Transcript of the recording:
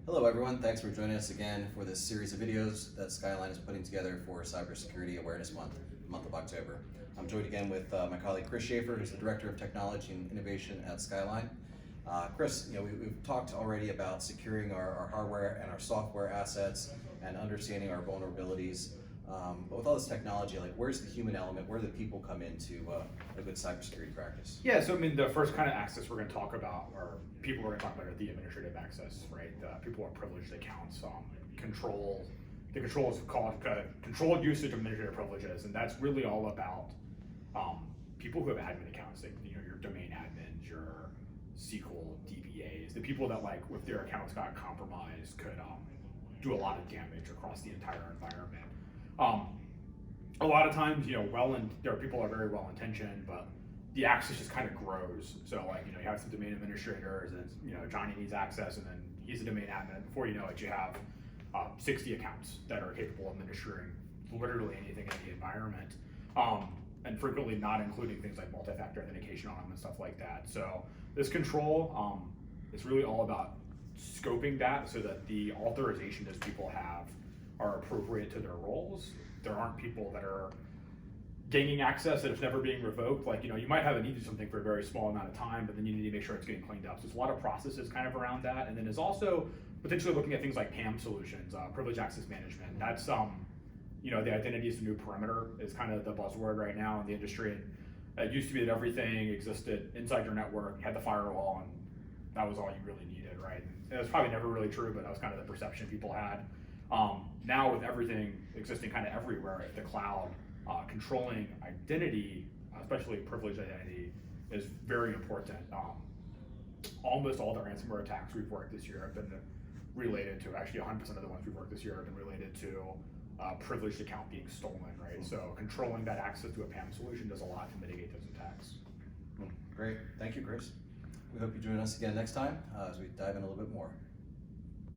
Hello everyone, thanks for joining us again for this series of videos that Skyline is putting together for Cybersecurity Awareness Month, the month of October. I'm joined again with my colleague Chris Schaefer, who's the Director of Technology and Innovation at Skyline. Chris, we've talked already about securing our hardware and our software assets and understanding our vulnerabilities. But with all this technology, where's the human element? Where do the people come into a good cybersecurity practice? Yeah, so the first kind of access we're going to talk about, or people we're going to talk about, are the administrative access, right? The people who have privileged accounts, control. The control is called controlled usage of administrative privileges, and that's really all about people who have admin accounts, like your domain admins, your SQL DBAs, the people that if their accounts got compromised could do a lot of damage across the entire environment. A lot of times, there are people that are very well intentioned, but the access just kind of grows. So you have some domain administrators, and Johnny needs access, and then he's a domain admin. Before you know it, you have 60 accounts that are capable of administering literally anything in the environment, and frequently not including things like multi-factor authentication on them and stuff like that. So this control is really all about scoping that so that the authorization those people have are appropriate to their roles. There aren't people that are gaining access that it's never being revoked. You might have a need to do something for a very small amount of time, but then you need to make sure it's getting cleaned up. So there's a lot of processes kind of around that. And then there's also potentially looking at things like PAM solutions, privileged access management. That's, the identity is the new perimeter is kind of the buzzword right now in the industry. It used to be that everything existed inside your network, you had the firewall, and that was all you really needed, right? And that's probably never really true, but that was kind of the perception people had. Now with everything existing kind of everywhere at the cloud, controlling identity, especially privileged identity, is very important. Almost all the ransomware attacks we've worked this year have been related to, actually 100% of the ones we've worked this year have been related to privileged account being stolen, right? So controlling that access to a PAM solution does a lot to mitigate those attacks. Great, thank you, Chris. We hope you join us again next time as we dive in a little bit more.